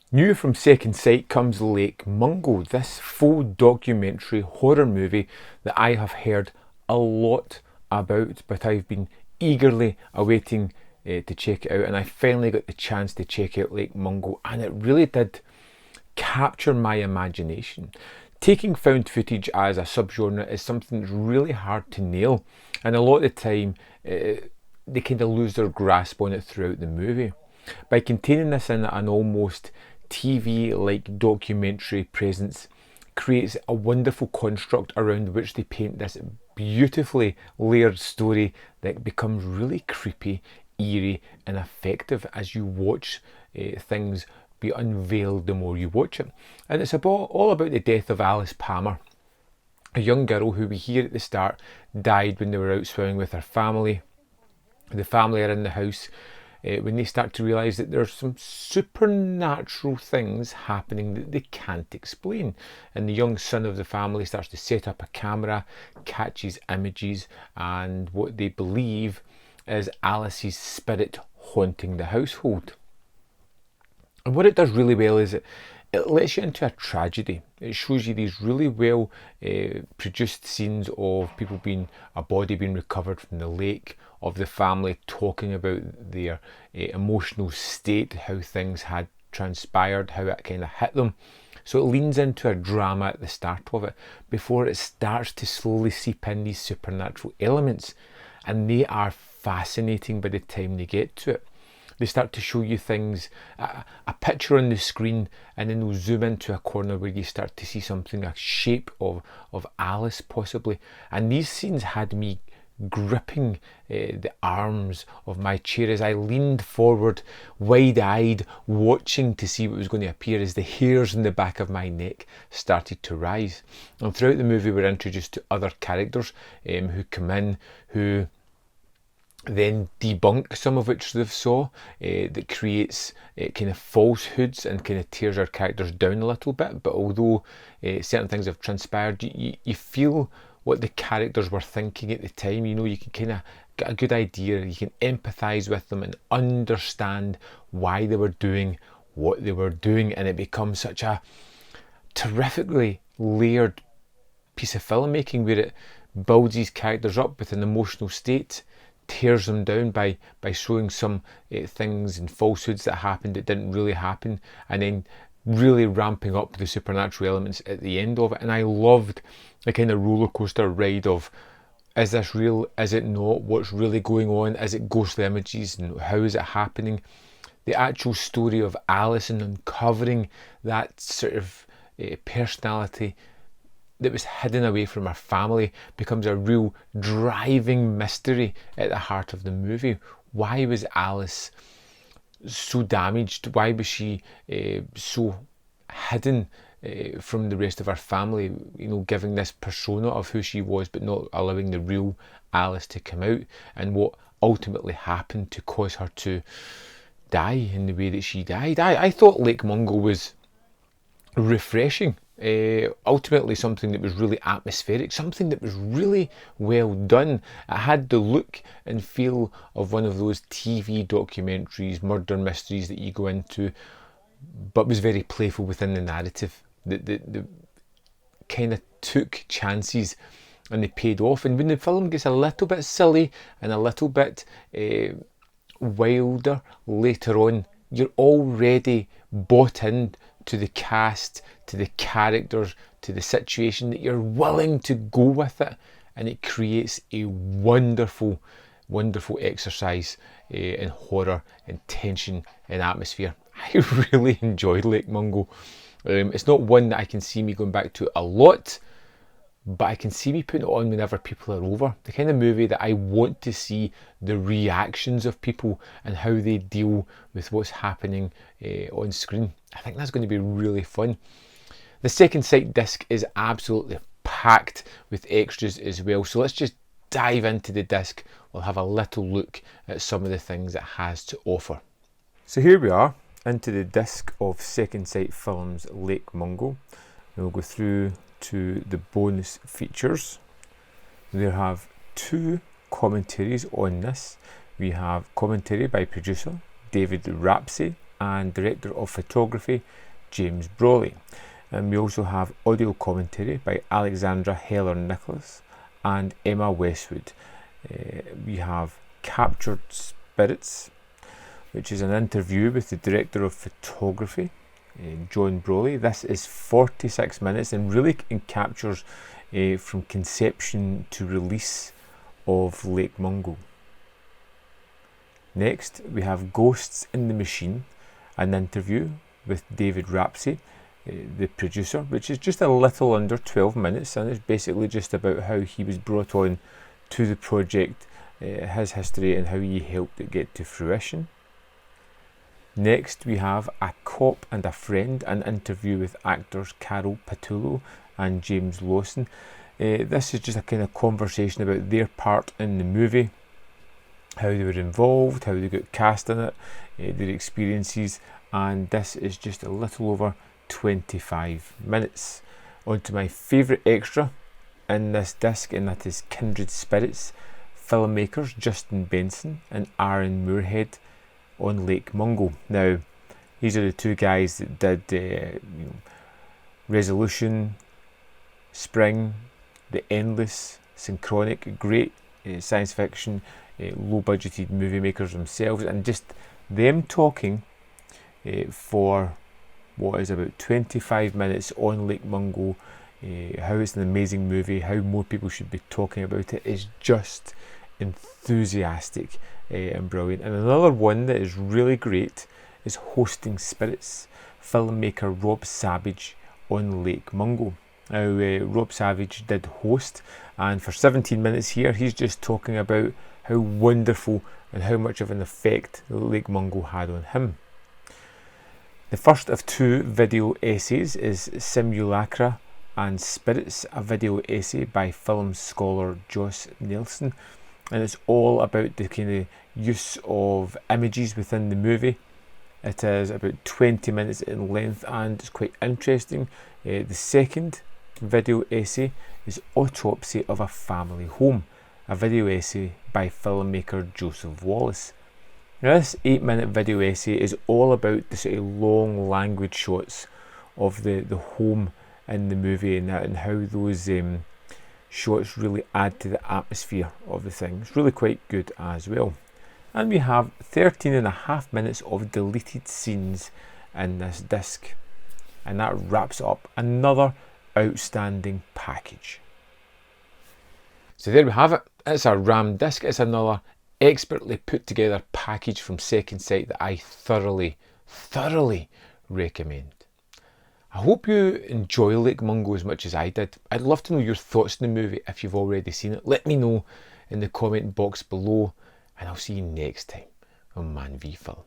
New from Second Sight comes Lake Mungo, this full documentary horror movie that I have heard a lot about, but I've been eagerly awaiting to check it out, and I finally got the chance to check out Lake Mungo, and it really did capture my imagination. Taking found footage as a subgenre is something that's really hard to nail, and a lot of the time they kind of lose their grasp on it throughout the movie. By containing this in an almost TV-like documentary presence, creates a wonderful construct around which they paint this beautifully layered story that becomes really creepy, eerie and effective as you watch things be unveiled the more you watch it. And it's all about the death of Alice Palmer, a young girl who we hear at the start died when they were out swimming with her family. The family are in the house when they start to realise that there's some supernatural things happening that they can't explain. And the young son of the family starts to set up a camera, catches images and what they believe is Alice's spirit haunting the household. And what it does really well is it lets you into a tragedy. It shows you these really well produced scenes of a body being recovered from the lake, of the family talking about their emotional state, how things had transpired, how it kind of hit them. So it leans into a drama at the start of it before it starts to slowly seep in these supernatural elements, and they are fascinating by the time they get to it. They start to show you things, a picture on the screen, and then they'll zoom into a corner where you start to see something, a shape of Alice possibly. And these scenes had me gripping the arms of my chair as I leaned forward, wide-eyed, watching to see what was going to appear as the hairs in the back of my neck started to rise. And throughout the movie we're introduced to other characters who come in, who then debunk some of which they've saw, that creates kind of falsehoods and kind of tears our characters down a little bit. But although certain things have transpired, you feel what the characters were thinking at the time. You know, you can kind of get a good idea, you can empathise with them and understand why they were doing what they were doing, and it becomes such a terrifically layered piece of filmmaking where it builds these characters up with an emotional state, tears them down by showing some things and falsehoods that happened that didn't really happen, and then really ramping up the supernatural elements at the end of it. And I loved the kind of roller coaster ride of, is this real, is it not, what's really going on, is it ghostly images, and how is it happening? The actual story of Alice and uncovering that sort of personality that was hidden away from her family becomes a real driving mystery at the heart of the movie. Why was Alice so damaged? Why was she so hidden from the rest of her family? You know, giving this persona of who she was, but not allowing the real Alice to come out, and what ultimately happened to cause her to die in the way that she died. I thought Lake Mungo was refreshing. Ultimately something that was really atmospheric, something that was really well done. It had the look and feel of one of those TV documentaries, murder mysteries that you go into, but was very playful within the narrative. The kind of took chances and they paid off. And when the film gets a little bit silly and a little bit wilder later on, you're already bought in to the cast, to the characters, to the situation, that you're willing to go with it, and it creates a wonderful, wonderful exercise in horror and tension and atmosphere. I really enjoyed Lake Mungo. It's not one that I can see me going back to a lot, but I can see me putting it on whenever people are over. The kind of movie that I want to see the reactions of people and how they deal with what's happening on screen. I think that's going to be really fun. The Second Sight disc is absolutely packed with extras as well, so let's just dive into the disc. We'll have a little look at some of the things it has to offer. So here we are into the disc of Second Sight Films Lake Mungo. We'll go through to the bonus features. We have 2 commentaries on this. We have commentary by producer David Rapsey and director of photography James Brolly. And we also have audio commentary by Alexandra Heller-Nicholas and Emma Westwood. We have Captured Spirits, which is an interview with the director of photography, John Brolly. This is 46 minutes and really captures from conception to release of Lake Mungo. Next, we have Ghosts in the Machine, an interview with David Rapsey, the producer, which is just a little under 12 minutes, and it's basically just about how he was brought on to the project, his history, and how he helped it get to fruition. Next, we have A Cop and a Friend, an interview with actors Carol Patullo and James Lawson. This is just a kind of conversation about their part in the movie, how they were involved, how they got cast in it, their experiences, and this is just a little over 25 minutes. On to my favourite extra in this disc, and that is Kindred Spirits, filmmakers Justin Benson and Aaron Moorhead on Lake Mungo. Now, these are the two guys that did Resolution, Spring, The Endless, Synchronic, great science fiction, low budgeted movie makers themselves, and just them talking for what is about 25 minutes on Lake Mungo, how it's an amazing movie, how more people should be talking about it, is just enthusiastic and brilliant. And another one that is really great is Hosting Spirits, filmmaker Rob Savage on Lake Mungo. Now, Rob Savage did host, and for 17 minutes here he's just talking about how wonderful and how much of an effect Lake Mungo had on him. The first of two video essays is Simulacra and Spirits, a video essay by film scholar Joss Nelson, and it's all about the kind of use of images within the movie. It is about 20 minutes in length and it's quite interesting. The second video essay is Autopsy of a Family Home, a video essay by filmmaker Joseph Wallace. Now, this 8-minute video essay is all about the sort of long language shots of the home in the movie, and how those shots really add to the atmosphere of the thing. It's really quite good as well. And we have 13.5 minutes of deleted scenes in this disc, and that wraps up another outstanding package. So there we have it. It's a RAM disc. It's another expertly put together package from Second Sight that I thoroughly recommend. I hope you enjoy Lake Mungo as much as I did. I'd love to know your thoughts on the movie if you've already seen it. Let me know in the comment box below, and I'll see you next time on ManVFilm.